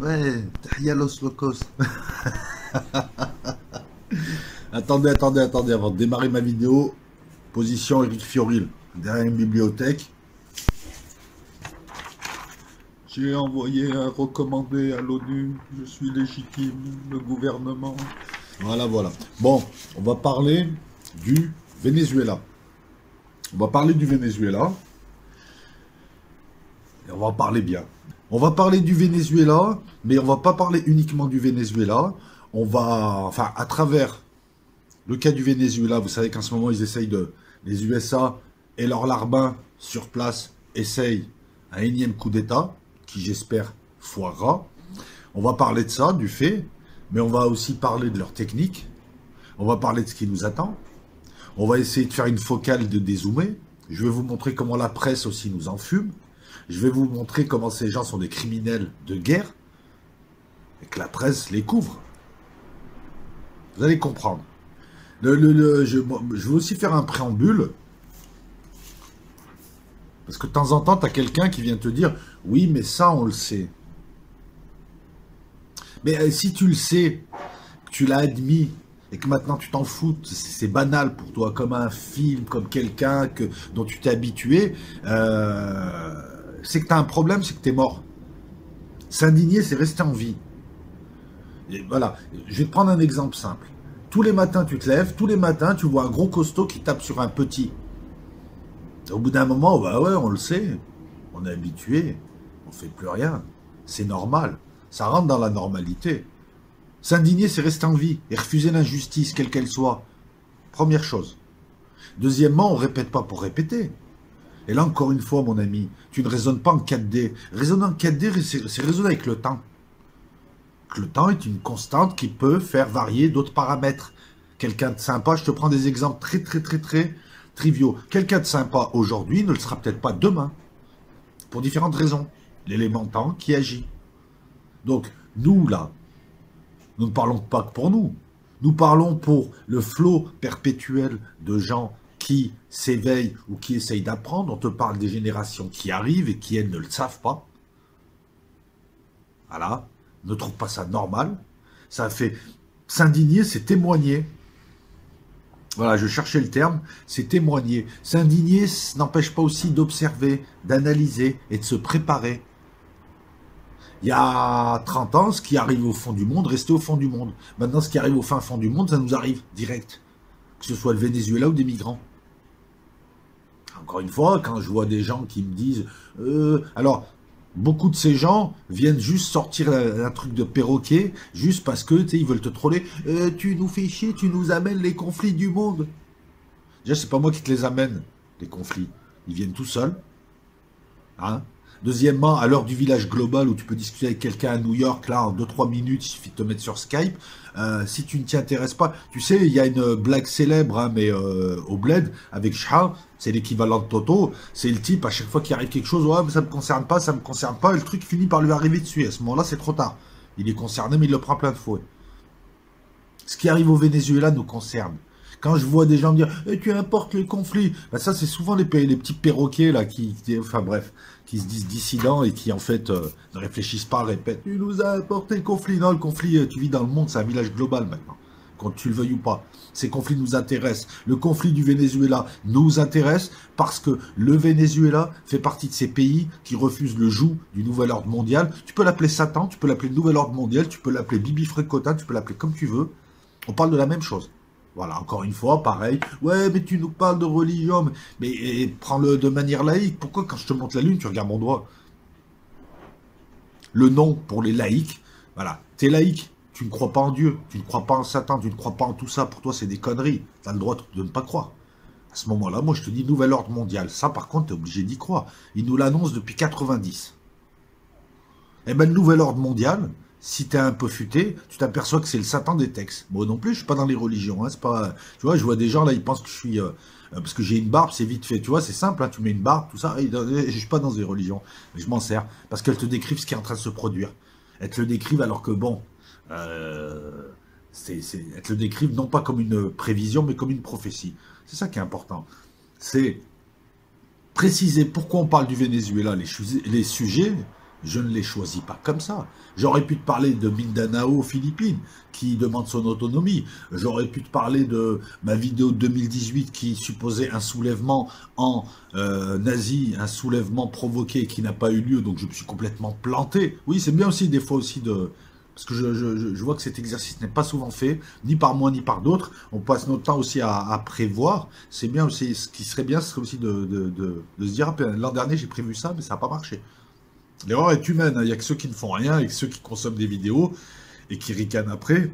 Ouais, tahia los locos. Attendez, avant de démarrer ma vidéo, position Eric Fioril, derrière une bibliothèque. J'ai envoyé un recommandé à l'ONU, je suis légitime, le gouvernement. Voilà, voilà. Bon, on va parler du Venezuela. On va parler du Venezuela, et on va en parler bien. On va parler du Venezuela, mais on va pas parler uniquement du Venezuela. On va, enfin, à travers le cas du Venezuela, vous savez qu'en ce moment, ils essayent les USA et leurs larbins sur place essayent un énième coup d'État, qui j'espère foirera. On va parler de ça, du fait, mais on va aussi parler de leur technique. On va parler de ce qui nous attend. On va essayer de faire une focale de dézoomer. Je vais vous montrer comment la presse aussi nous enfume. Je vais vous montrer comment ces gens sont des criminels de guerre et que la presse les couvre. Vous allez comprendre. Je vais aussi faire un préambule. Parce que de temps en temps, tu as quelqu'un qui vient te dire « Oui, mais ça, on le sait. » Mais si tu le sais, que tu l'as admis, et que maintenant tu t'en fous, c'est banal pour toi, comme un film, comme quelqu'un dont tu t'es habitué, c'est que tu as un problème, c'est que tu es mort. S'indigner, c'est rester en vie. Et voilà, je vais te prendre un exemple simple. Tous les matins, tu te lèves, tous les matins, tu vois un gros costaud qui tape sur un petit. Au bout d'un moment, bah ouais, on le sait, on est habitué, on fait plus rien, c'est normal, ça rentre dans la normalité. S'indigner, c'est rester en vie et refuser l'injustice, quelle qu'elle soit. Première chose. Deuxièmement, on répète pas pour répéter. Et là, encore une fois, mon ami, tu ne raisonnes pas en 4D. Raisonner en 4D, c'est raisonner avec le temps. Le temps est une constante qui peut faire varier d'autres paramètres. Quelqu'un de sympa, je te prends des exemples très triviaux. Quelqu'un de sympa aujourd'hui ne le sera peut-être pas demain. Pour différentes raisons. L'élément temps qui agit. Donc, nous, là, nous ne parlons pas que pour nous. Nous parlons pour le flot perpétuel de gens qui s'éveillent ou qui essayent d'apprendre. On te parle des générations qui arrivent et qui, elles, ne le savent pas. Voilà. Ne trouve pas ça normal. Ça fait s'indigner, c'est témoigner. Voilà, je cherchais le terme, c'est témoigner. S'indigner n'empêche pas aussi d'observer, d'analyser et de se préparer. Il y a 30 ans, ce qui arrive au fond du monde restait au fond du monde. Maintenant, ce qui arrive au fin fond du monde, ça nous arrive direct. Que ce soit le Venezuela ou des migrants. Encore une fois, quand je vois des gens qui me disent... alors, beaucoup de ces gens viennent juste sortir un truc de perroquet, juste parce que, tu sais, ils veulent te troller. Tu nous fais chier, tu nous amènes les conflits du monde. Déjà, c'est pas moi qui te les amène, les conflits. Ils viennent tout seuls. Hein. Deuxièmement, à l'heure du village global où tu peux discuter avec quelqu'un à New York, là, en 2-3 minutes, il suffit de te mettre sur Skype. Si tu ne t'y intéresses pas, tu sais, il y a une blague célèbre, hein, mais au Bled, avec Shah, c'est l'équivalent de Toto. C'est le type, à chaque fois qu'il arrive quelque chose, ouais, mais ça me concerne pas, et le truc finit par lui arriver dessus. À ce moment-là, c'est trop tard. Il est concerné, mais il le prend plein de fouet. Ce qui arrive au Venezuela nous concerne. Quand je vois des gens me dire tu importes le conflit, ben ça c'est souvent les petits perroquets là enfin bref, qui se disent dissidents et qui en fait ne réfléchissent pas, répètent tu nous as apporté le conflit. Non, le conflit, tu vis dans le monde, c'est un village global maintenant, quand tu le veuilles ou pas. Ces conflits nous intéressent. Le conflit du Venezuela nous intéresse parce que le Venezuela fait partie de ces pays qui refusent le joug du nouvel ordre mondial. Tu peux l'appeler Satan, tu peux l'appeler nouvel ordre mondial, tu peux l'appeler Bibi Frécotin, tu peux l'appeler comme tu veux. On parle de la même chose. Voilà, encore une fois, pareil. Ouais, mais tu nous parles de religion. Mais prends-le de manière laïque. Pourquoi, quand je te montre la lune, tu regardes mon doigt? Le nom pour les laïcs, voilà. T'es laïque, tu ne crois pas en Dieu, tu ne crois pas en Satan, tu ne crois pas en tout ça. Pour toi, c'est des conneries. Tu as le droit de ne pas croire. À ce moment-là, moi, je te dis nouvel ordre mondial. Ça, par contre, tu es obligé d'y croire. Il nous l'annonce depuis 90. Eh ben, le nouvel ordre mondial, si t'es un peu futé, tu t'aperçois que c'est le Satan des textes. Moi non plus, je suis pas dans les religions. Hein, c'est pas, tu vois, je vois des gens là, ils pensent que je suis, parce que j'ai une barbe, c'est vite fait. Tu vois, c'est simple. Hein, tu mets une barbe, tout ça. Je suis pas dans les religions, mais je m'en sers parce qu'elles te décrivent ce qui est en train de se produire. Elles te le décrivent alors que bon, elles te le décrivent non pas comme une prévision, mais comme une prophétie. C'est ça qui est important. C'est préciser pourquoi on parle du Venezuela, les sujets. Je ne les choisis pas comme ça. J'aurais pu te parler de Mindanao aux Philippines, qui demande son autonomie. J'aurais pu te parler de ma vidéo de 2018 qui supposait un soulèvement en Asie, un soulèvement provoqué qui n'a pas eu lieu, donc je me suis complètement planté. Oui, c'est bien aussi des fois aussi de... Parce que je vois que cet exercice n'est pas souvent fait, ni par moi ni par d'autres. On passe notre temps aussi à prévoir. C'est bien aussi, ce qui serait bien, ce serait aussi de se dire, ah, l'an dernier j'ai prévu ça, mais ça n'a pas marché. L'erreur est humaine, hein. Il n'y a que ceux qui ne font rien et que ceux qui consomment des vidéos et qui ricanent après,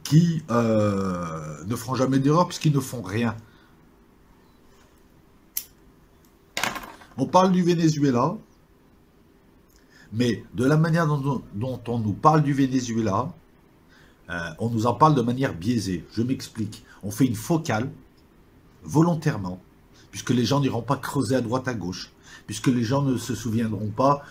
qui ne feront jamais d'erreur puisqu'ils ne font rien. On parle du Venezuela, mais de la manière dont on nous parle du Venezuela, on nous en parle de manière biaisée. Je m'explique. On fait une focale, volontairement, puisque les gens n'iront pas creuser à droite à gauche, puisque les gens ne se souviennent pas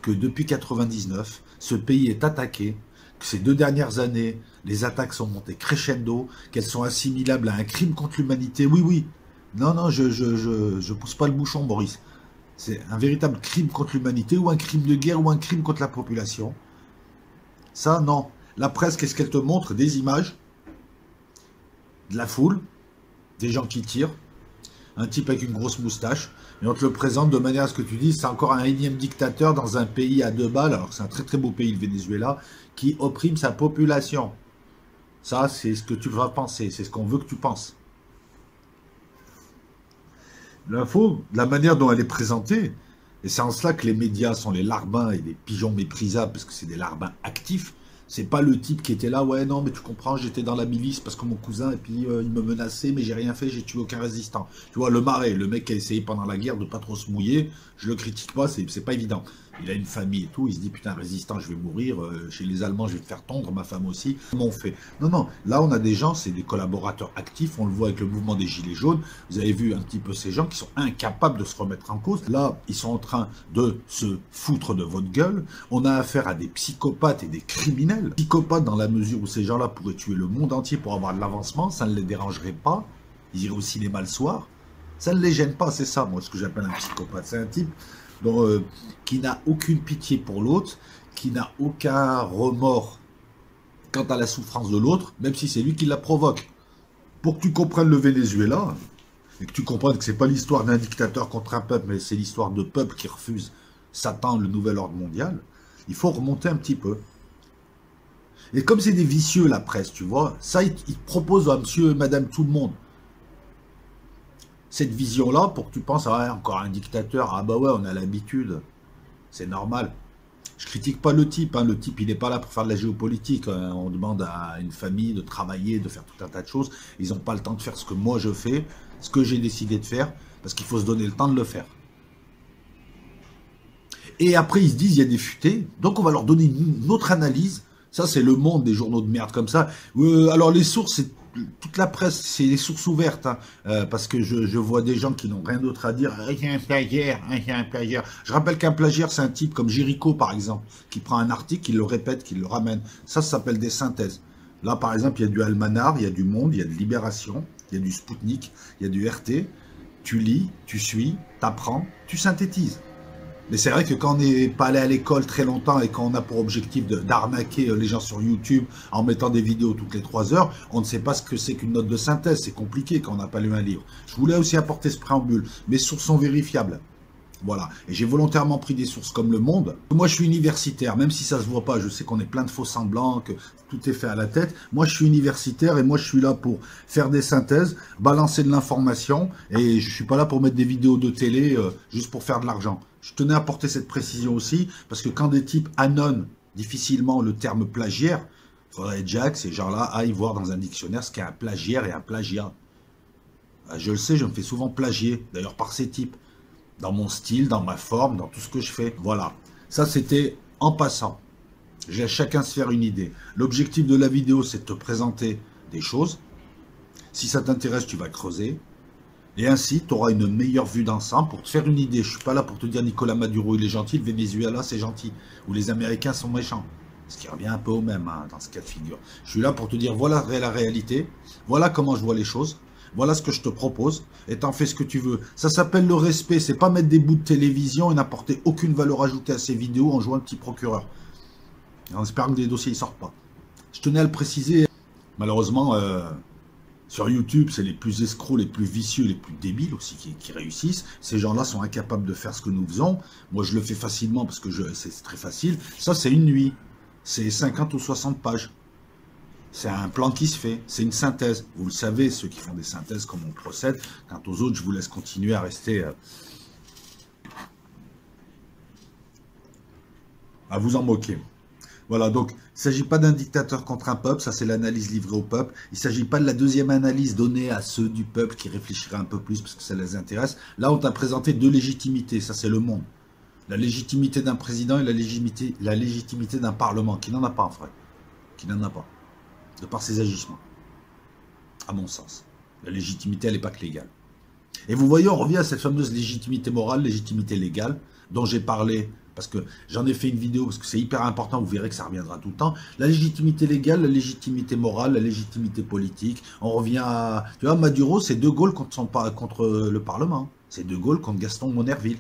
que depuis 99, ce pays est attaqué, que ces 2 dernières années, les attaques sont montées crescendo, qu'elles sont assimilables à un crime contre l'humanité. Oui, oui. Non, non, je pousse pas le bouchon, Maurice. C'est un véritable crime contre l'humanité, ou un crime de guerre, ou un crime contre la population. Ça, non. La presse, qu'est-ce qu'elle te montre? Des images, de la foule, des gens qui tirent, un type avec une grosse moustache, et on te le présente de manière à ce que tu dises, c'est encore un énième dictateur dans un pays à 2 balles, alors c'est un très très beau pays, le Venezuela, qui opprime sa population. Ça, c'est ce que tu vas penser, c'est ce qu'on veut que tu penses. L'info, la manière dont elle est présentée, et c'est en cela que les médias sont les larbins et les pigeons méprisables, parce que c'est des larbins actifs. C'est pas le type qui était là, ouais, non, mais tu comprends, j'étais dans la milice parce que mon cousin, et puis il me menaçait, mais j'ai rien fait, j'ai tué aucun résistant. Tu vois, le marais, le mec qui a essayé pendant la guerre de pas trop se mouiller, je le critique pas, c'est pas évident. Il a une famille et tout, il se dit, putain, résistant, je vais mourir, chez les Allemands, je vais te faire tondre, ma femme aussi. Comment on fait? Non, non, là, on a des gens, c'est des collaborateurs actifs, on le voit avec le mouvement des Gilets jaunes. Vous avez vu un petit peu ces gens qui sont incapables de se remettre en cause. Là, ils sont en train de se foutre de votre gueule. On a affaire à des psychopathes et des criminels. Psychopathes dans la mesure où ces gens-là pourraient tuer le monde entier pour avoir de l'avancement, ça ne les dérangerait pas. Ils iraient au cinéma le soir. Ça ne les gêne pas, c'est ça, moi, ce que j'appelle un psychopathe. C'est un type qui n'a aucune pitié pour l'autre, qui n'a aucun remords quant à la souffrance de l'autre, même si c'est lui qui la provoque. Pour que tu comprennes le Venezuela, et que tu comprennes que c'est pas l'histoire d'un dictateur contre un peuple, mais c'est l'histoire de peuples qui refusent Satan, le nouvel ordre mondial, il faut remonter un petit peu. Et comme c'est des vicieux, la presse, tu vois, ça, ils proposent à monsieur et madame tout le monde cette vision-là pour que tu penses, ah, encore un dictateur, ah bah ouais, on a l'habitude, c'est normal. Je critique pas le type, hein. Le type, il n'est pas là pour faire de la géopolitique, hein. On demande à une famille de travailler, de faire tout un tas de choses. Ils n'ont pas le temps de faire ce que moi je fais, ce que j'ai décidé de faire, parce qu'il faut se donner le temps de le faire. Et après, ils se disent, il y a des futés, donc on va leur donner une autre analyse. Ça, c'est le monde des journaux de merde comme ça. Alors, les sources, c'est toute la presse, c'est les sources ouvertes, hein, parce que je vois des gens qui n'ont rien d'autre à dire. Il y a un plagiaire, il y a un plagiaire. Je rappelle qu'un plagiaire, c'est un type comme Jéricho, par exemple, qui prend un article, qui le répète, qui le ramène. Ça s'appelle des synthèses. Là, par exemple, il y a du Almanar, il y a du Monde, il y a de Libération, il y a du Spoutnik, il y a du RT. Tu lis, tu suis, tu apprends, tu synthétises. Mais c'est vrai que quand on n'est pas allé à l'école très longtemps et quand on a pour objectif d'arnaquer les gens sur YouTube en mettant des vidéos toutes les 3 heures, on ne sait pas ce que c'est qu'une note de synthèse. C'est compliqué quand on n'a pas lu un livre. Je voulais aussi apporter ce préambule. Mes sources sont vérifiables. Voilà. Et j'ai volontairement pris des sources comme Le Monde. Moi, je suis universitaire, même si ça se voit pas. Je sais qu'on est plein de faux semblants, que tout est fait à la tête. Moi, je suis universitaire et moi, je suis là pour faire des synthèses, balancer de l'information. Et je suis pas là pour mettre des vidéos de télé juste pour faire de l'argent. Je tenais à apporter cette précision aussi, parce que quand des types annonnent difficilement le terme plagiaire, il faudrait déjà que ces gens-là aillent voir dans un dictionnaire ce qu'est un plagiaire et un plagiat. Je le sais, je me fais souvent plagier, d'ailleurs par ces types. Dans mon style, dans ma forme, dans tout ce que je fais. Voilà. Ça, c'était en passant. J'ai à chacun se faire une idée. L'objectif de la vidéo, c'est de te présenter des choses. Si ça t'intéresse, tu vas creuser. Et ainsi, tu auras une meilleure vue d'ensemble pour te faire une idée. Je ne suis pas là pour te dire Nicolas Maduro, il est gentil, le Venezuela, c'est gentil. Ou les Américains sont méchants. Ce qui revient un peu au même, hein, dans ce cas de figure. Je suis là pour te dire, voilà la réalité. Voilà comment je vois les choses. Voilà ce que je te propose, et t'en fais ce que tu veux. Ça s'appelle le respect, c'est pas mettre des bouts de télévision et n'apporter aucune valeur ajoutée à ces vidéos en jouant un petit procureur. En espérant que les dossiers ne sortent pas. Je tenais à le préciser. Malheureusement, sur YouTube, c'est les plus escrocs, les plus vicieux, les plus débiles aussi qui réussissent. Ces gens-là sont incapables de faire ce que nous faisons. Moi, je le fais facilement parce que c'est très facile. Ça, c'est une nuit. C'est 50 ou 60 pages. C'est un plan qui se fait. C'est une synthèse. Vous le savez, ceux qui font des synthèses, comment on procède. Quant aux autres, je vous laisse continuer à rester... à vous en moquer. Voilà, donc il ne s'agit pas d'un dictateur contre un peuple, ça c'est l'analyse livrée au peuple. Il ne s'agit pas de la deuxième analyse donnée à ceux du peuple qui réfléchiraient un peu plus parce que ça les intéresse. Là, on t'a présenté deux légitimités, ça c'est le monde. La légitimité d'un président et la légitimité d'un parlement, qui n'en a pas en vrai. Qui n'en a pas. De par ses agissements. À mon sens. La légitimité, elle n'est pas que légale. Et vous voyez, on revient à cette fameuse légitimité morale, légitimité légale, dont j'ai parlé, parce que j'en ai fait une vidéo, parce que c'est hyper important, vous verrez que ça reviendra tout le temps. La légitimité légale, la légitimité morale, la légitimité politique. On revient à... Tu vois, Maduro, c'est De Gaulle contre le Parlement. C'est De Gaulle contre Gaston Monnerville.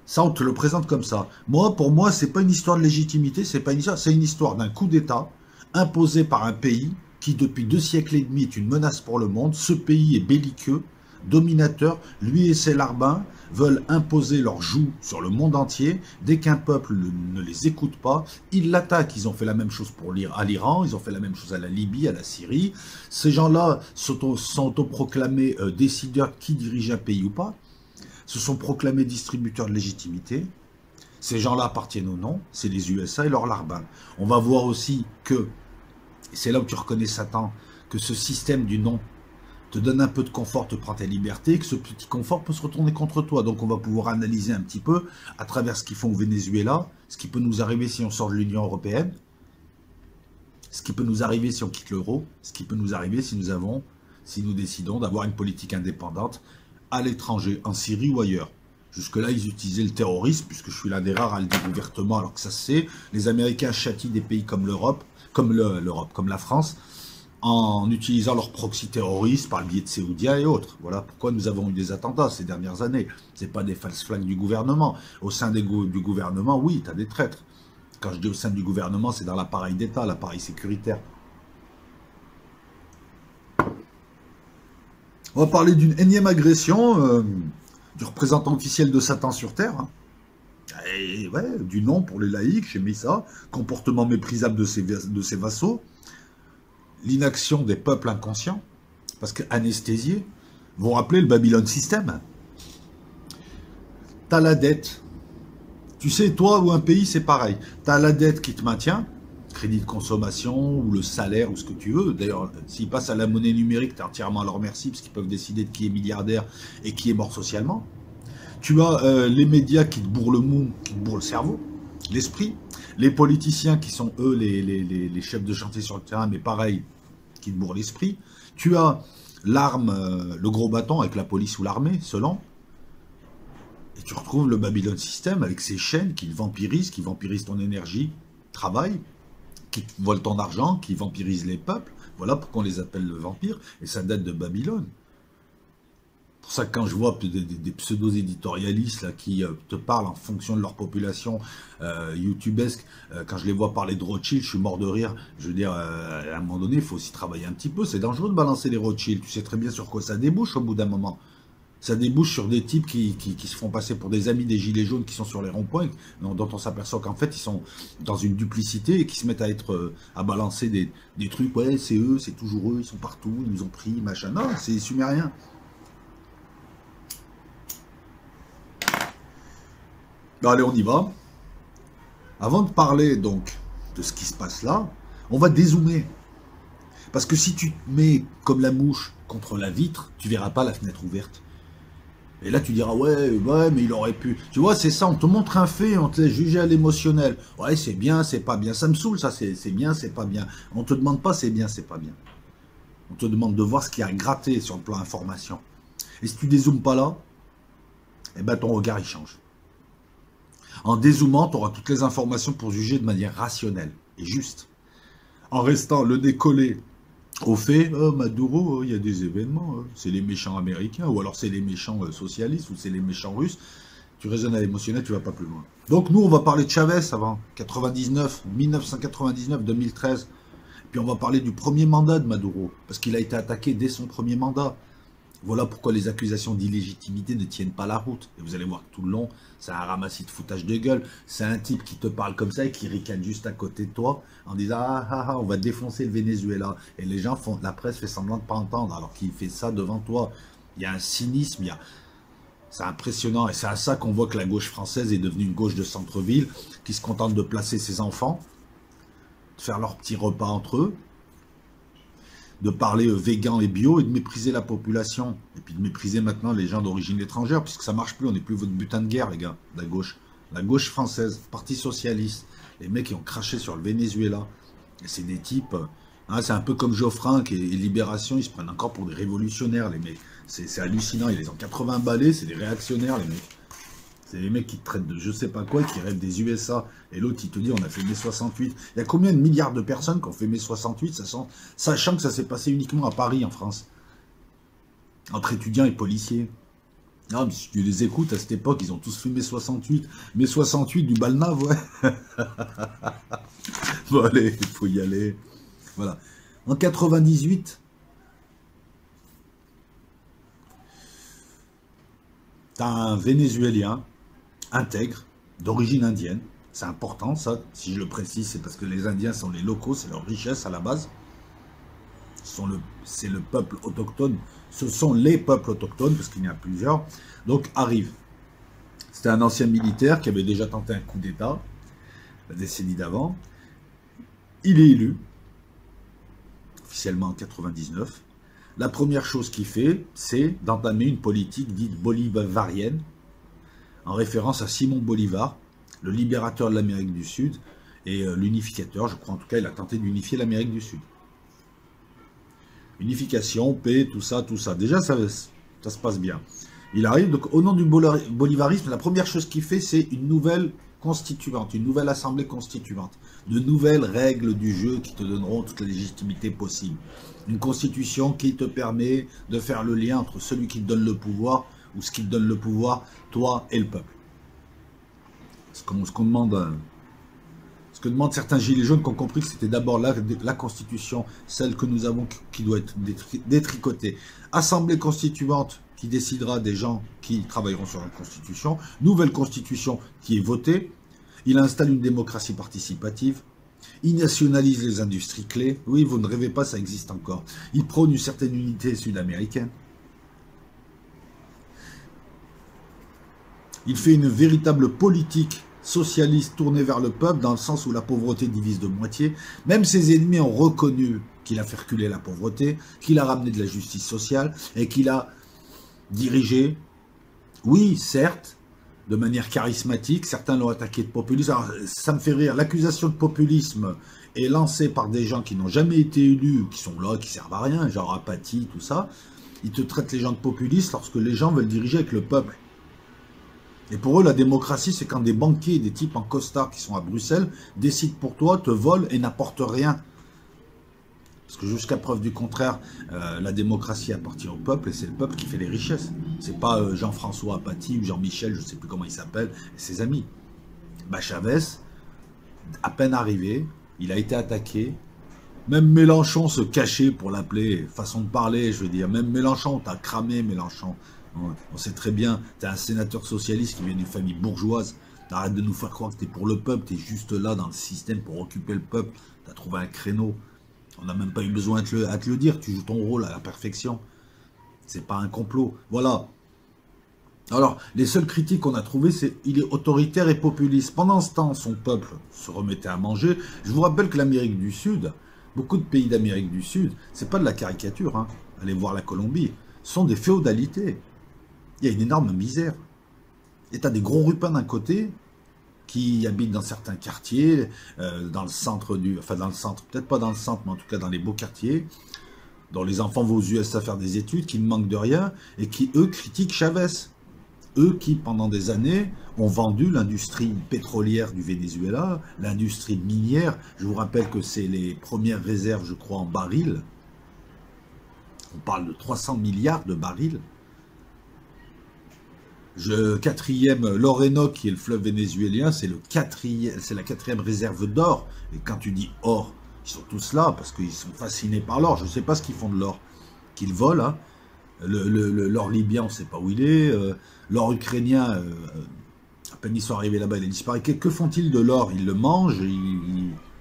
Ça, on te le présente comme ça. Moi, pour moi, c'est pas une histoire de légitimité, c'est pas une histoire, c'est une histoire d'un coup d'État imposé par un pays qui, depuis 2 siècles et demi, est une menace pour le monde. Ce pays est belliqueux, dominateur. Lui et ses larbins veulent imposer leur joug sur le monde entier. Dès qu'un peuple ne les écoute pas, ils l'attaquent. Ils ont fait la même chose à l'Iran, ils ont fait la même chose à la Libye, à la Syrie. Ces gens-là sont autoproclamés décideurs qui dirigent un pays ou pas. Se sont proclamés distributeurs de légitimité. Ces gens-là appartiennent au non, c'est les USA et leurs larbins. On va voir aussi que, et c'est là où tu reconnais Satan, que ce système du non te donne un peu de confort, te prend tes libertés, que ce petit confort peut se retourner contre toi. Donc on va pouvoir analyser un petit peu, à travers ce qu'ils font au Venezuela, ce qui peut nous arriver si on sort de l'Union européenne, ce qui peut nous arriver si on quitte l'euro, ce qui peut nous arriver si nous décidons d'avoir une politique indépendante à l'étranger, en Syrie ou ailleurs. Jusque-là, ils utilisaient le terrorisme, puisque je suis l'un des rares à le dire ouvertement, alors que ça se sait. Les Américains châtient des pays comme l'Europe, comme la France, en utilisant leur proxy terroriste par le biais de Saoudia et autres. Voilà pourquoi nous avons eu des attentats ces dernières années. Ce n'est pas des false flags du gouvernement. Au sein du gouvernement, oui, tu as des traîtres. Quand je dis au sein du gouvernement, c'est dans l'appareil d'État, l'appareil sécuritaire. On va parler d'une énième agression du représentant officiel de Satan sur Terre. Hein. Et ouais, du non pour les laïcs, j'ai mis ça. Comportement méprisable de ses vassaux. L'inaction des peuples inconscients. Parce qu'anesthésiés. Vous vous rappelez le Babylon System? T'as la dette. Tu sais, toi ou un pays, c'est pareil. T'as la dette qui te maintient. Crédit de consommation ou le salaire ou ce que tu veux. D'ailleurs, s'ils passent à la monnaie numérique, tu es entièrement à leur merci parce qu'ils peuvent décider de qui est milliardaire et qui est mort socialement. Tu as les médias qui te bourrent le mou, qui te bourrent le cerveau, l'esprit. Les politiciens qui sont, eux, les chefs de chantier sur le terrain, mais pareil, qui te bourrent l'esprit. Tu as l'arme, le gros bâton avec la police ou l'armée, selon. Et tu retrouves le Babylon System avec ses chaînes qui vampirisent ton énergie, travail, qui volent ton argent, qui vampirisent les peuples. Voilà pourquoi on les appelle le vampire. Et ça date de Babylone. C'est pour ça que quand je vois des pseudo-éditorialistes là, qui te parlent en fonction de leur population youtubesque, quand je les vois parler de Rothschild, je suis mort de rire. Je veux dire, à un moment donné, il faut aussi travailler un petit peu. C'est dangereux de balancer les Rothschild. Tu sais très bien sur quoi ça débouche au bout d'un moment. Ça débouche sur des types qui se font passer pour des amis des gilets jaunes qui sont sur les ronds-points, dont on s'aperçoit qu'en fait, ils sont dans une duplicité et qui se mettent à balancer des trucs. Ouais, c'est eux, c'est toujours eux, ils sont partout, ils nous ont pris, machin. Non, c'est les Sumériens. Bon, allez, on y va. Avant de parler, donc, de ce qui se passe là, on va dézoomer. Parce que si tu te mets comme la mouche contre la vitre, tu verras pas la fenêtre ouverte. Et là, tu diras, ouais, mais il aurait pu. Tu vois, c'est ça, on te montre un fait, on te laisse juger à l'émotionnel. Ouais, c'est bien, c'est pas bien. Ça me saoule, ça, c'est bien, c'est pas bien. On te demande pas c'est bien, c'est pas bien. On te demande de voir ce qui a gratté sur le plan information. Et si tu dézoomes pas là, eh ben, ton regard, il change. En dézoomant, tu auras toutes les informations pour juger de manière rationnelle et juste. En restant le nez collé Au fait, Maduro, il y a des événements, c'est les méchants américains, ou alors c'est les méchants socialistes, ou c'est les méchants russes. Tu raisonnes à l'émotionnel, tu vas pas plus loin. Donc nous, on va parler de Chavez avant, 99, 1999, 2013. Puis on va parler du premier mandat de Maduro, parce qu'il a été attaqué dès son premier mandat. Voilà pourquoi les accusations d'illégitimité ne tiennent pas la route. Et vous allez voir que tout le long, c'est un ramassis de foutage de gueule. C'est un type qui te parle comme ça et qui ricane juste à côté de toi en disant on va défoncer le Venezuela. Et les gens font, la presse fait semblant de ne pas entendre alors qu'il fait ça devant toi. Il y a un cynisme, c'est impressionnant. Et c'est à ça qu'on voit que la gauche française est devenue une gauche de centre-ville qui se contente de placer ses enfants, de faire leurs petits repas entre eux, de parler végan et bio et de mépriser la population. Et puis de mépriser maintenant les gens d'origine étrangère, puisque ça marche plus, on n'est plus votre butin de guerre, les gars, la gauche. La gauche française, Parti Socialiste, les mecs qui ont craché sur le Venezuela. Et c'est des types, c'est un peu comme Geoffrin et Libération, ils se prennent encore pour des révolutionnaires, les mecs. C'est hallucinant, ils les ont 80 balais, c'est des réactionnaires, les mecs. C'est les mecs qui te traitent de je sais pas quoi, qui rêvent des USA. Et l'autre, il te dit, on a fait mai 68. Il y a combien de milliards de personnes qui ont fait mai 68, sachant que ça s'est passé uniquement à Paris, en France, entre étudiants et policiers. Non, mais si tu les écoutes, à cette époque, ils ont tous fait mai 68. Mai 68 du Balnave, ouais. Bon, allez, il faut y aller. Voilà. En 98, t'as un Vénézuélien intègre, d'origine indienne. C'est important, ça, si je le précise, c'est parce que les Indiens sont les locaux, c'est leur richesse à la base. C'est le peuple autochtone, ce sont les peuples autochtones, parce qu'il y en a plusieurs. Donc, arrive. C'était un ancien militaire qui avait déjà tenté un coup d'État, la décennie d'avant. Il est élu, officiellement en 99. La première chose qu'il fait, c'est d'entamer une politique dite bolivarienne, en référence à Simon Bolivar, le libérateur de l'Amérique du Sud, et l'unificateur, je crois en tout cas, il a tenté d'unifier l'Amérique du Sud. Unification, paix, tout ça. Déjà, ça se passe bien. Il arrive, donc au nom du bolivarisme, la première chose qu'il fait, c'est une nouvelle constituante, une nouvelle assemblée constituante, de nouvelles règles du jeu qui te donneront toute la légitimité possible. Une constitution qui te permet de faire le lien entre celui qui te donne le pouvoir, ou ce qui te donne le pouvoir, toi et le peuple. Ce qu'on demande, ce que demandent certains gilets jaunes qui ont compris que c'était d'abord la constitution, celle que nous avons, qui doit être détricotée. Assemblée constituante qui décidera des gens qui travailleront sur la constitution, nouvelle constitution qui est votée, il installe une démocratie participative, il nationalise les industries clés, oui, vous ne rêvez pas, ça existe encore, il prône une certaine unité sud-américaine, il fait une véritable politique socialiste tournée vers le peuple, dans le sens où la pauvreté divise de moitié. Même ses ennemis ont reconnu qu'il a fait reculer la pauvreté, qu'il a ramené de la justice sociale et qu'il a dirigé, oui, certes, de manière charismatique. Certains l'ont attaqué de populisme. Alors, ça me fait rire. L'accusation de populisme est lancée par des gens qui n'ont jamais été élus, qui sont là, qui servent à rien, genre apathie, tout ça. Ils te traitent les gens de populistes lorsque les gens veulent diriger avec le peuple. Et pour eux, la démocratie, c'est quand des banquiers, des types en costard qui sont à Bruxelles, décident pour toi, te volent et n'apportent rien. Parce que jusqu'à preuve du contraire, la démocratie appartient au peuple et c'est le peuple qui fait les richesses. C'est pas Jean-François Apathy ou Jean-Michel, je ne sais plus comment il s'appelle, et ses amis. Bah, Chavez, à peine arrivé, il a été attaqué. Même Mélenchon se cachait pour l'appeler, façon de parler, je veux dire. Même Mélenchon, t'as cramé Mélenchon. On sait très bien, t'es un sénateur socialiste qui vient d'une famille bourgeoise. Arrête de nous faire croire que t'es pour le peuple, t'es juste là dans le système pour occuper le peuple. T'as trouvé un créneau. On n'a même pas eu besoin à te le dire, tu joues ton rôle à la perfection. C'est pas un complot. Voilà. Alors, les seules critiques qu'on a trouvées, c'est qu'il est autoritaire et populiste. Pendant ce temps, son peuple se remettait à manger. Je vous rappelle que l'Amérique du Sud, beaucoup de pays d'Amérique du Sud, c'est pas de la caricature, hein. Allez voir la Colombie, sont des féodalités. Il y a une énorme misère. Et tu as des gros rupins d'un côté qui habitent dans certains quartiers, dans le centre enfin dans le centre, peut-être pas dans le centre, mais en tout cas dans les beaux quartiers, dont les enfants vont aux USA faire des études, qui ne manquent de rien, et qui, eux, critiquent Chavez. Eux qui, pendant des années, ont vendu l'industrie pétrolière du Venezuela, l'industrie minière. Je vous rappelle que c'est les premières réserves, je crois, en barils On parle de 300 milliards de barils. Quatrième, l'Orénoque, qui est le fleuve vénézuélien, c'est la quatrième réserve d'or. Et quand tu dis or, ils sont tous là parce qu'ils sont fascinés par l'or. Je ne sais pas ce qu'ils font de l'or, qu'ils volent. Hein. L'or libyen, on ne sait pas où il est. L'or ukrainien, à peine ils sont arrivés là-bas, il a disparu. Que font-ils de l'or? Ils le mangent.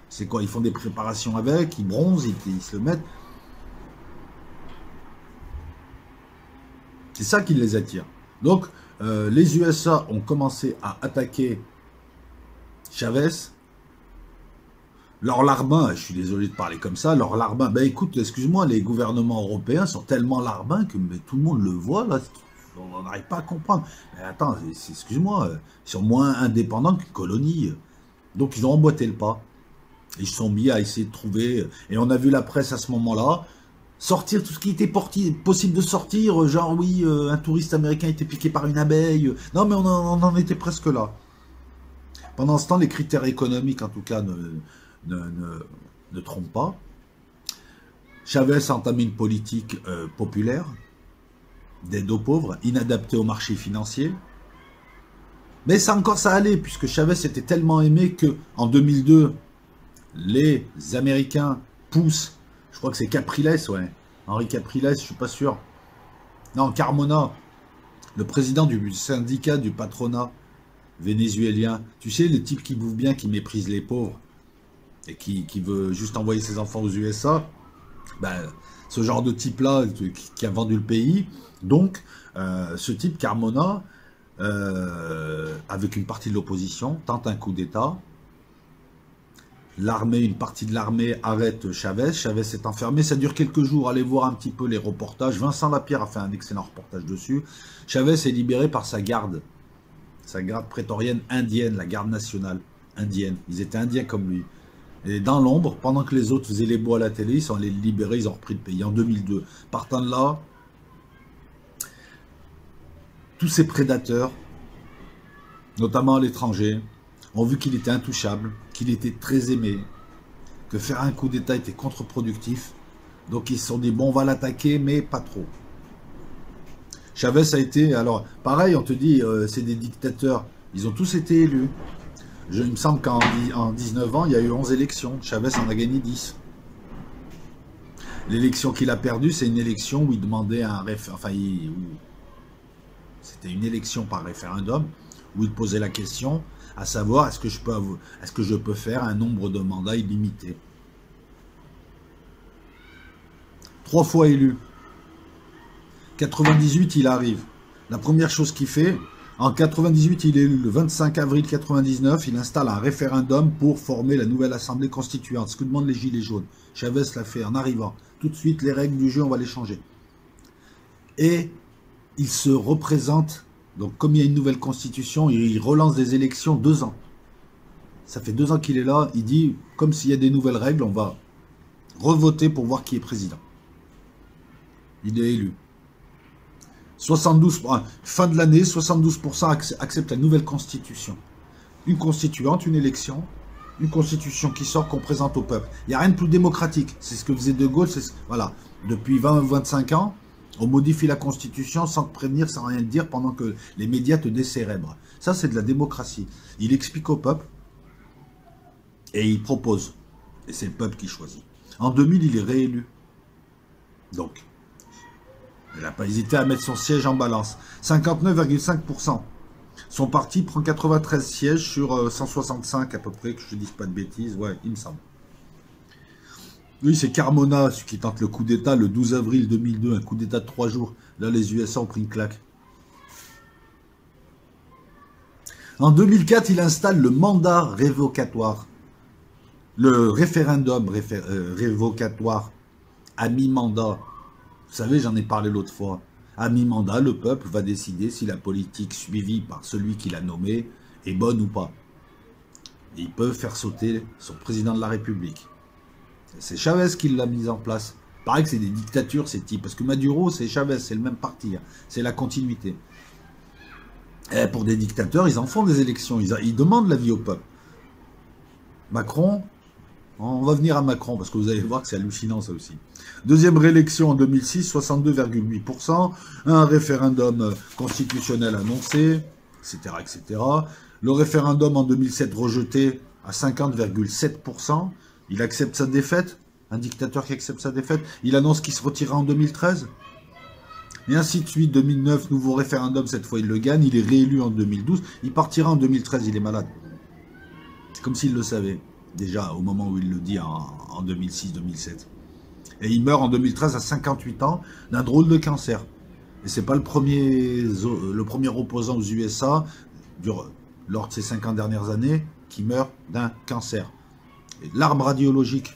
C'est quoi? Ils font des préparations avec, ils bronzent, ils se le mettent. C'est ça qui les attire. Donc, les USA ont commencé à attaquer Chavez. Leur larbin, je suis désolé de parler comme ça, leur larbin, ben écoute, excuse-moi, les gouvernements européens sont tellement larbins que tout le monde le voit, là, on n'arrive pas à comprendre. Mais attends, excuse-moi, ils sont moins indépendants qu'une colonie. Donc ils ont emboîté le pas. Ils se sont mis à essayer de trouver, et on a vu la presse à ce moment-là, sortir tout ce qui était possible de sortir, genre oui, un touriste américain était piqué par une abeille. Non mais on en était presque là. Pendant ce temps, les critères économiques, en tout cas, ne trompent pas. Chavez a entamé une politique populaire, d'aide aux pauvres, inadaptée au marché financier. Mais ça encore, ça allait, puisque Chavez était tellement aimé qu'en 2002, les Américains poussent, je crois que c'est Capriles, ouais, Henri Capriles, je suis pas sûr. Non, Carmona, le président du syndicat du patronat vénézuélien. Tu sais, le type qui bouffe bien, qui méprise les pauvres, et qui veut juste envoyer ses enfants aux USA, ben, ce genre de type-là qui a vendu le pays. Donc, ce type, Carmona, avec une partie de l'opposition, tente un coup d'État. L'armée, une partie de l'armée arrête Chavez. Chavez s'est enfermé. Ça dure quelques jours. Allez voir un petit peu les reportages. Vincent Lapierre a fait un excellent reportage dessus. Chavez est libéré par sa garde prétorienne indienne, la garde nationale indienne. Ils étaient indiens comme lui. Et dans l'ombre, pendant que les autres faisaient les beaux à la télé, ils sont allés le libérer, ils ont repris le pays en 2002. Partant de là, tous ces prédateurs, notamment à l'étranger, ont vu qu'il était intouchable, qu'il était très aimé, que faire un coup d'État était contre-productif. Donc ils se sont dit, bon, on va l'attaquer, mais pas trop. Chavez a été, alors, pareil, on te dit, c'est des dictateurs. Ils ont tous été élus. Il me semble qu'en 19 ans, il y a eu 11 élections. Chavez en a gagné 10. L'élection qu'il a perdue, c'est une élection où il demandait un c'était une élection par référendum, où il posait la question, à savoir, est-ce que je peux faire un nombre de mandats illimité? 3 fois élu. 98, il arrive. La première chose qu'il fait, en 98, il est élu. Le 25 avril 99, il installe un référendum pour former la nouvelle assemblée constituante. Ce que demandent les Gilets jaunes. Chavez l'a fait en arrivant. Tout de suite, les règles du jeu, on va les changer. Et il se représente, donc comme il y a une nouvelle constitution, il relance des élections 2 ans. Ça fait 2 ans qu'il est là. Il dit, comme s'il y a des nouvelles règles, on va revoter pour voir qui est président. Il est élu. 72, fin de l'année, 72% acceptent la nouvelle constitution. Une constituante, une élection, une constitution qui sort, qu'on présente au peuple. Il n'y a rien de plus démocratique. C'est ce que faisait De Gaulle. Voilà. Depuis 20 ou 25 ans, on modifie la constitution sans te prévenir, sans rien te dire, pendant que les médias te décérèbrent. Ça, c'est de la démocratie. Il explique au peuple et il propose. Et c'est le peuple qui choisit. En 2000, il est réélu. Donc, il n'a pas hésité à mettre son siège en balance. 59,5%. Son parti prend 93 sièges sur 165 à peu près, que je ne dise pas de bêtises. Ouais, il me semble. Oui, c'est Carmona, celui qui tente le coup d'État le 12 avril 2002, un coup d'État de 3 jours. Là, les USA ont pris une claque. En 2004, il installe le mandat révocatoire. Le référendum révocatoire à mi-mandat. Vous savez, j'en ai parlé l'autre fois. À mi-mandat, le peuple va décider si la politique suivie par celui qui l'a nommé est bonne ou pas. Et ils peuvent faire sauter son président de la République. C'est Chavez qui l'a mis en place. Pareil que c'est des dictatures, ces types. Parce que Maduro, c'est Chavez, c'est le même parti. C'est la continuité. Et pour des dictateurs, ils en font des élections. Ils demandent l'avis au peuple. Macron, On va venir à Macron, parce que vous allez voir que c'est hallucinant ça aussi. Deuxième réélection en 2006, 62,8%. Un référendum constitutionnel annoncé, etc., etc. Le référendum en 2007 rejeté à 50,7%. Il accepte sa défaite. Un dictateur qui accepte sa défaite. Il annonce qu'il se retirera en 2013. Et ainsi de suite, 2009, nouveau référendum, cette fois il le gagne, il est réélu en 2012, il partira en 2013, il est malade. C'est comme s'il le savait, déjà au moment où il le dit en 2006-2007. Et il meurt en 2013 à 58 ans d'un drôle de cancer. Et c'est pas le premier opposant aux USA, lors de ces 50 dernières années, qui meurt d'un cancer. L'arme radiologique,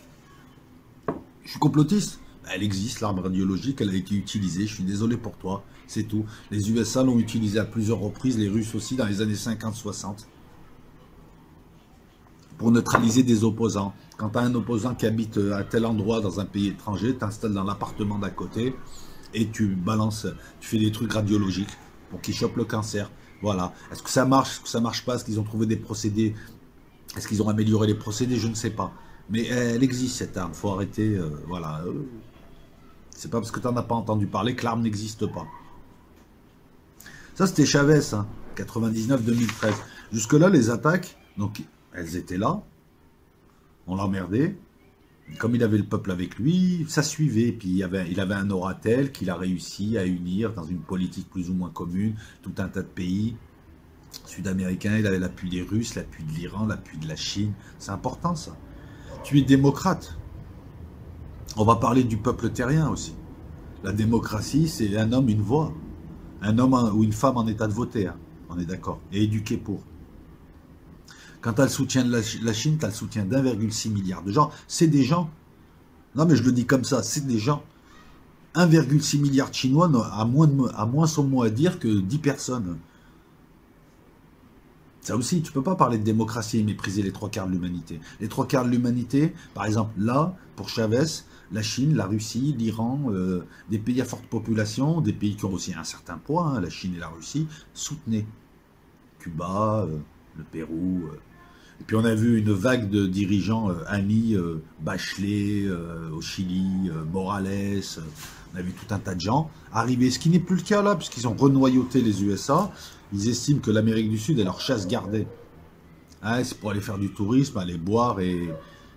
je suis complotiste. Elle existe, l'arme radiologique, elle a été utilisée, je suis désolé pour toi, c'est tout. Les USA l'ont utilisée à plusieurs reprises, les Russes aussi, dans les années 50-60, pour neutraliser des opposants. Quand tu as un opposant qui habite à tel endroit dans un pays étranger, tu t'installes dans l'appartement d'à côté et tu balances, tu fais des trucs radiologiques pour qu'il chope le cancer. Voilà. Est-ce que ça marche? Est-ce que ça marche pas? Est-ce qu'ils ont trouvé des procédés? Est-ce qu'ils ont amélioré les procédés? Je ne sais pas. Mais elle existe cette arme, faut arrêter, voilà. C'est pas parce que tu n'en as pas entendu parler que l'arme n'existe pas. Ça, c'était Chavez, hein, 99-2013. Jusque-là, les attaques, donc, elles étaient là. On l'emmerdait. Comme il avait le peuple avec lui, ça suivait. Puis il avait un oratel qu'il a réussi à unir dans une politique plus ou moins commune, tout un tas de pays sud-américains. Il avait l'appui des Russes, l'appui de l'Iran, l'appui de la Chine. C'est important, ça. Tu es démocrate. On va parler du peuple terrien aussi. La démocratie, c'est un homme, une voix. Un homme ou une femme en état de voter, hein. On est d'accord. Et éduqué pour. Quand tu as le soutien de la Chine, tu as le soutien d'1,6 milliard de gens. C'est des gens. Non, mais je le dis comme ça, c'est des gens. 1,6 milliard de Chinois a moins son mot à dire que 10 personnes. Ça aussi, tu ne peux pas parler de démocratie et mépriser les trois quarts de l'humanité. Les trois quarts de l'humanité, par exemple, là, pour Chavez, la Chine, la Russie, l'Iran, des pays à forte population, des pays qui ont aussi un certain poids, hein, la Chine et la Russie, soutenaient. Cuba, le Pérou. Et puis on a vu une vague de dirigeants amis, Bachelet au Chili, Morales, on a vu tout un tas de gens arriver, ce qui n'est plus le cas là, puisqu'ils ont renoyauté les USA. Ils estiment que l'Amérique du Sud est leur chasse gardée. Hein, c'est pour aller faire du tourisme, aller boire et...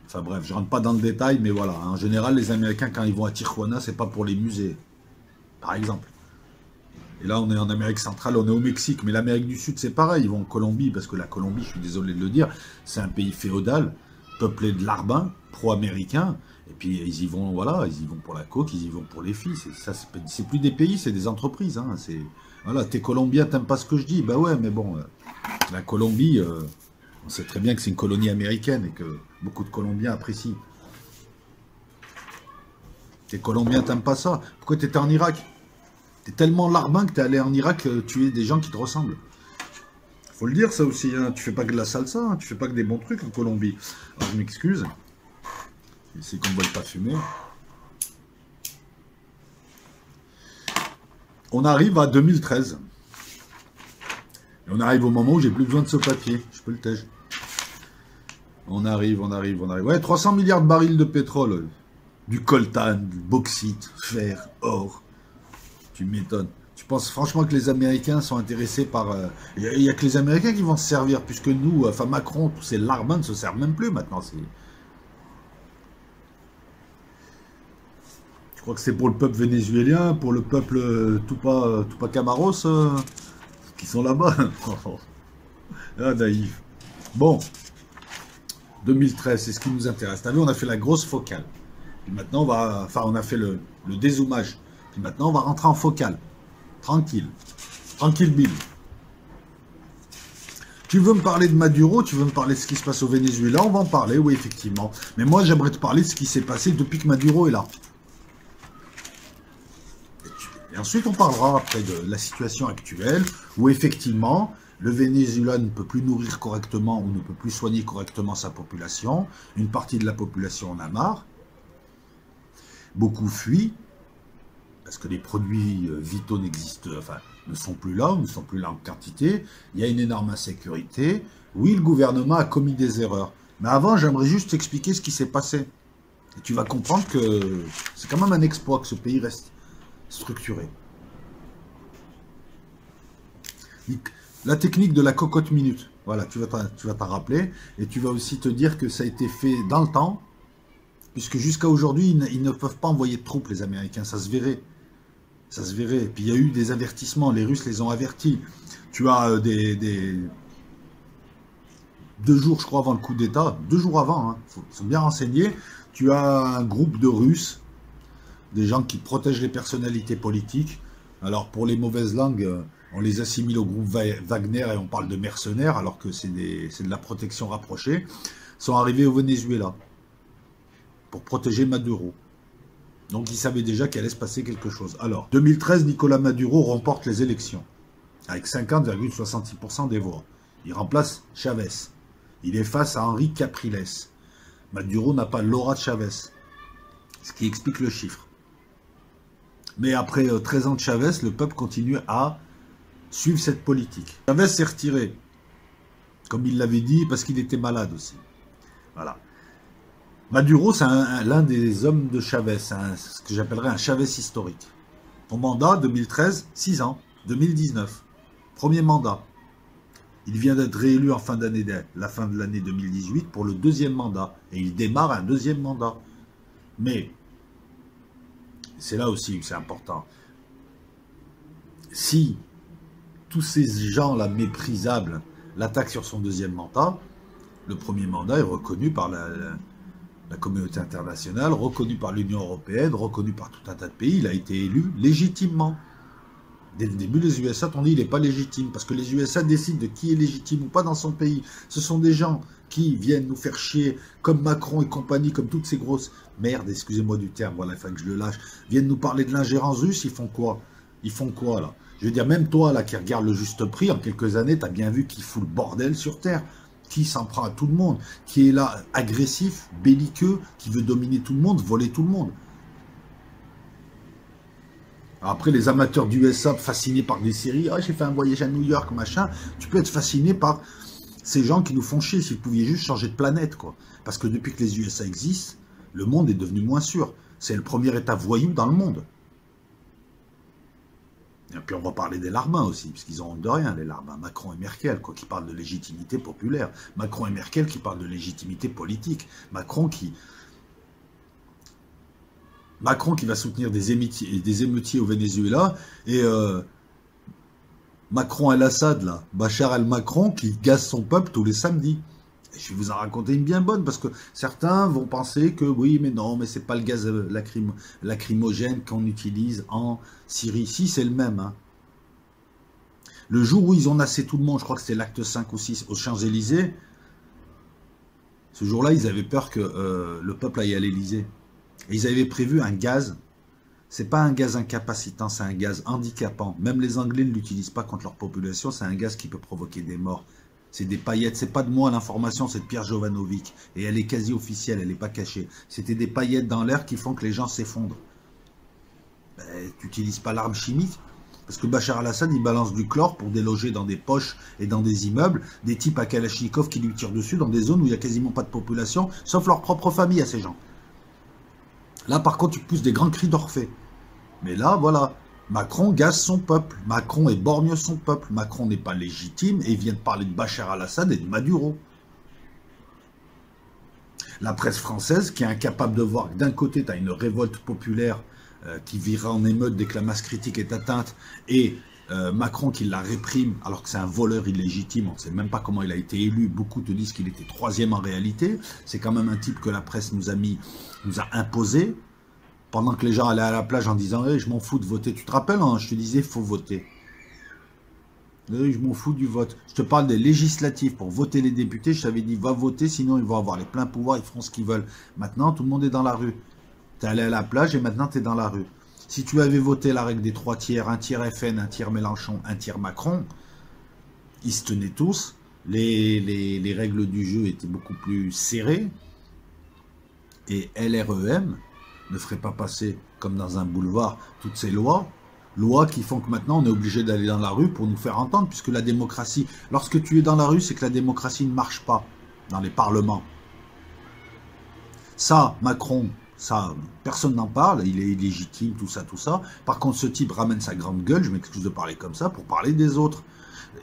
Enfin bref, je ne rentre pas dans le détail, mais voilà. En général, les Américains, quand ils vont à Tijuana, c'est pas pour les musées, par exemple. Et là, on est en Amérique centrale, on est au Mexique. Mais l'Amérique du Sud, c'est pareil. Ils vont en Colombie, parce que la Colombie, je suis désolé de le dire, c'est un pays féodal, peuplé de larbins, pro-américains. Et puis, ils y vont, voilà, ils y vont pour la coke, ils y vont pour les filles. C'est plus des pays, c'est des entreprises. Hein. Voilà, t'es Colombien, t'aimes pas ce que je dis? Bah ouais, mais bon, la Colombie, on sait très bien que c'est une colonie américaine et que beaucoup de Colombiens apprécient. T'es Colombien, t'aimes pas ça? Pourquoi t'étais en Irak? T'es tellement larbin que t'es allé en Irak tuer des gens qui te ressemblent. Faut le dire ça aussi, hein. Tu fais pas que de la salsa, hein. Tu fais pas que des bons trucs en Colombie. Alors je m'excuse. C'est qu'on ne veuille pas fumer. On arrive à 2013. Et on arrive au moment où j'ai plus besoin de ce papier. Je peux le tège. On arrive. Ouais, 300 milliards de barils de pétrole. Du coltan, du bauxite, fer, or. Tu m'étonnes. Tu penses franchement que les Américains sont intéressés par... Il n'y a que les Américains qui vont se servir, puisque nous, enfin Macron, tous ces larbins ne se servent même plus maintenant. Je crois que c'est pour le peuple vénézuélien, pour le peuple Tupac Amaros, qui sont là-bas. Ah, naïf. Bon, 2013, c'est ce qui nous intéresse. T'as vu, on a fait la grosse focale. Puis maintenant, on a fait le dézoomage. Puis maintenant, on va rentrer en focale. Tranquille. Tranquille, Bill. Tu veux me parler de Maduro, tu veux me parler de ce qui se passe au Venezuela, on va en parler, oui, effectivement. Mais moi, j'aimerais te parler de ce qui s'est passé depuis que Maduro est là. Et ensuite, on parlera après de la situation actuelle, où effectivement, le Venezuela ne peut plus nourrir correctement ou ne peut plus soigner correctement sa population. Une partie de la population en a marre. Beaucoup fuient. Parce que les produits vitaux ne sont plus là en quantité. Il y a une énorme insécurité. Oui, le gouvernement a commis des erreurs. Mais avant, j'aimerais juste t'expliquer ce qui s'est passé. Et tu vas comprendre que c'est quand même un exploit que ce pays reste structuré. La technique de la cocotte minute. Voilà, tu vas t'en rappeler. Et tu vas aussi te dire que ça a été fait dans le temps. Puisque jusqu'à aujourd'hui, ils ne peuvent pas envoyer de troupes, les Américains. Ça se verrait. Ça se verrait. Et puis il y a eu des avertissements. Les Russes les ont avertis. Tu as 2 jours, je crois, avant le coup d'État. 2 jours avant, hein, ils sont bien renseignés. Tu as un groupe de Russes, des gens qui protègent les personnalités politiques. Alors pour les mauvaises langues, on les assimile au groupe Wagner et on parle de mercenaires, alors que c'est de la protection rapprochée, sont arrivés au Venezuela pour protéger Maduro. Donc ils savaient déjà qu'il allait se passer quelque chose. Alors, 2013, Nicolas Maduro remporte les élections, avec 50,66% des voix. Il remplace Chavez. Il est face à Henri Capriles. Maduro n'a pas l'aura de Chavez, ce qui explique le chiffre. Mais après 13 ans de Chavez, le peuple continue à suivre cette politique. Chavez s'est retiré, comme il l'avait dit, parce qu'il était malade aussi. Voilà. Maduro, c'est l'un des hommes de Chavez, ce que j'appellerais un Chavez historique. Son mandat, 2013, 6 ans. 2019, premier mandat. Il vient d'être réélu en fin d'année, la fin de l'année 2018 pour le deuxième mandat. Et il démarre un deuxième mandat. Mais, c'est là aussi où c'est important. Si tous ces gens-là méprisables l'attaquent sur son deuxième mandat, le premier mandat est reconnu par la communauté internationale, reconnu par l'Union européenne, reconnu par tout un tas de pays. Il a été élu légitimement. Dès le début, les USA t'ont dit qu'il n'est pas légitime, parce que les USA décident de qui est légitime ou pas dans son pays. Ce sont des gens qui viennent nous faire chier, comme Macron et compagnie, comme toutes ces grosses merdes, excusez-moi du terme, voilà, il faut que je le lâche, viennent nous parler de l'ingérence russe, ils font quoi? Ils font quoi, là? Je veux dire, même toi, là, qui regarde le juste prix, en quelques années, tu as bien vu qu'il fout le bordel sur Terre, qui s'en prend à tout le monde, qui est là, agressif, belliqueux, qui veut dominer tout le monde, voler tout le monde. Après, les amateurs d'USA fascinés par des séries, ah, j'ai fait un voyage à New York, machin, tu peux être fasciné par ces gens qui nous font chier, s'ils pouvaient juste changer de planète, quoi. Parce que depuis que les USA existent, le monde est devenu moins sûr. C'est le premier État voyou dans le monde. Et puis on va parler des larbins aussi, puisqu'ils ont honte de rien, les larbins. Macron et Merkel, quoi, qui parlent de légitimité populaire. Macron et Merkel qui parlent de légitimité politique. Macron qui va soutenir des émeutiers au Venezuela, et Macron el-Assad, là, Bachar el-Macron, qui gaze son peuple tous les samedis. Et je vais vous en raconter une bien bonne, parce que certains vont penser que oui, mais non, mais c'est pas le gaz lacrymogène qu'on utilise en Syrie. Si, c'est le même. Hein. Le jour où ils ont nassé tout le monde, je crois que c'était l'acte 5 ou 6 aux Champs-Élysées, ce jour-là, ils avaient peur que le peuple aille à l'Élysée. Et ils avaient prévu un gaz, c'est pas un gaz incapacitant, c'est un gaz handicapant. Même les Anglais ne l'utilisent pas contre leur population, c'est un gaz qui peut provoquer des morts. C'est des paillettes, c'est pas de moi l'information, c'est de Pierre Jovanovic. Et elle est quasi officielle, elle n'est pas cachée. C'était des paillettes dans l'air qui font que les gens s'effondrent. Ben, tu n'utilises pas l'arme chimique, parce que Bachar el-Assad, il balance du chlore pour déloger dans des poches et dans des immeubles, des types à Kalachnikov qui lui tirent dessus dans des zones où il n'y a quasiment pas de population, sauf leur propre famille à ces gens. Là, par contre, tu pousses des grands cris d'Orphée. Mais là, voilà, Macron gaze son peuple. Macron éborgne son peuple. Macron n'est pas légitime et il vient de parler de Bachar el-Assad et de Maduro. La presse française, qui est incapable de voir que d'un côté, tu as une révolte populaire qui virera en émeute dès que la masse critique est atteinte, et Macron qui la réprime alors que c'est un voleur illégitime, on ne sait même pas comment il a été élu, beaucoup te disent qu'il était troisième en réalité, c'est quand même un type que la presse nous a imposé, pendant que les gens allaient à la plage en disant hey, « je m'en fous de voter », tu te rappelles, hein, je te disais « faut voter ». Hey, je m'en fous du vote. Je te parle des législatives pour voter les députés, je t'avais dit va voter, sinon ils vont avoir les pleins pouvoirs, ils feront ce qu'ils veulent. Maintenant, tout le monde est dans la rue. Tu es allé à la plage et maintenant tu es dans la rue. Si tu avais voté la règle des 3 tiers, 1 tiers FN, 1 tiers Mélenchon, 1 tiers Macron, ils se tenaient tous, les règles du jeu étaient beaucoup plus serrées, et LREM ne ferait pas passer, comme dans un boulevard, toutes ces lois qui font que maintenant on est obligé d'aller dans la rue pour nous faire entendre, puisque la démocratie, lorsque tu es dans la rue, c'est que la démocratie ne marche pas dans les parlements. Ça, Macron, ça, personne n'en parle, il est illégitime, tout ça, tout ça. Par contre, ce type ramène sa grande gueule, je m'excuse de parler comme ça, pour parler des autres.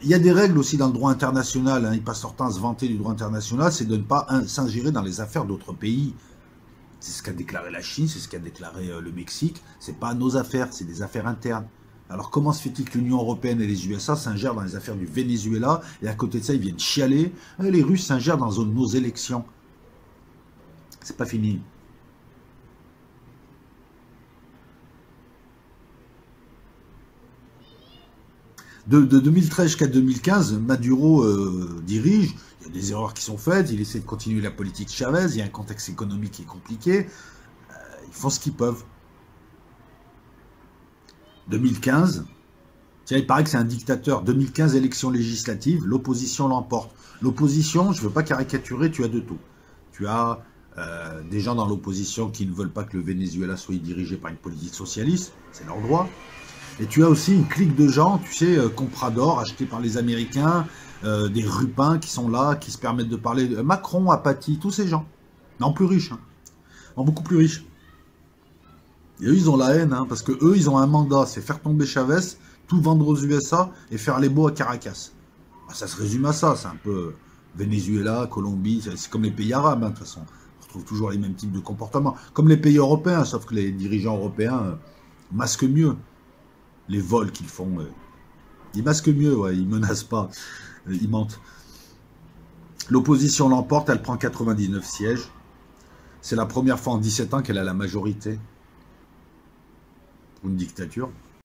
Il y a des règles aussi dans le droit international, hein, il passe leur temps à se vanter du droit international, c'est de ne pas s'ingérer dans les affaires d'autres pays. C'est ce qu'a déclaré la Chine, c'est ce qu'a déclaré le Mexique, c'est pas nos affaires, c'est des affaires internes. Alors comment se fait-il que l'Union Européenne et les USA s'ingèrent dans les affaires du Venezuela, et à côté de ça, ils viennent chialer, les Russes s'ingèrent dans nos élections. C'est pas fini. De 2013 jusqu'à 2015, Maduro dirige, il y a des erreurs qui sont faites, il essaie de continuer la politique Chavez, il y a un contexte économique qui est compliqué, ils font ce qu'ils peuvent. 2015, tiens, il paraît que c'est un dictateur. 2015, élection législative, l'opposition l'emporte. L'opposition, je ne veux pas caricaturer, tu as de tout. Tu as des gens dans l'opposition qui ne veulent pas que le Venezuela soit dirigé par une politique socialiste, c'est leur droit. Et tu as aussi une clique de gens, tu sais, compradors, achetés par les Américains, des rupins qui sont là, qui se permettent de parler. Macron, Apathy, tous ces gens. Non, plus riches. Hein. Non, beaucoup plus riches. Et eux, ils ont la haine, hein, parce que eux, ils ont un mandat, c'est faire tomber Chavez, tout vendre aux USA et faire les beaux à Caracas. Bah, ça se résume à ça, c'est un peu Venezuela, Colombie, c'est comme les pays arabes, hein, de toute façon. On retrouve toujours les mêmes types de comportements. Comme les pays européens, sauf que les dirigeants européens masquent mieux les vols qu'ils font. Ils masquent mieux, ouais, ils menacent pas, ils mentent. L'opposition l'emporte, elle prend 99 sièges. C'est la première fois en 17 ans qu'elle a la majorité pour une dictature.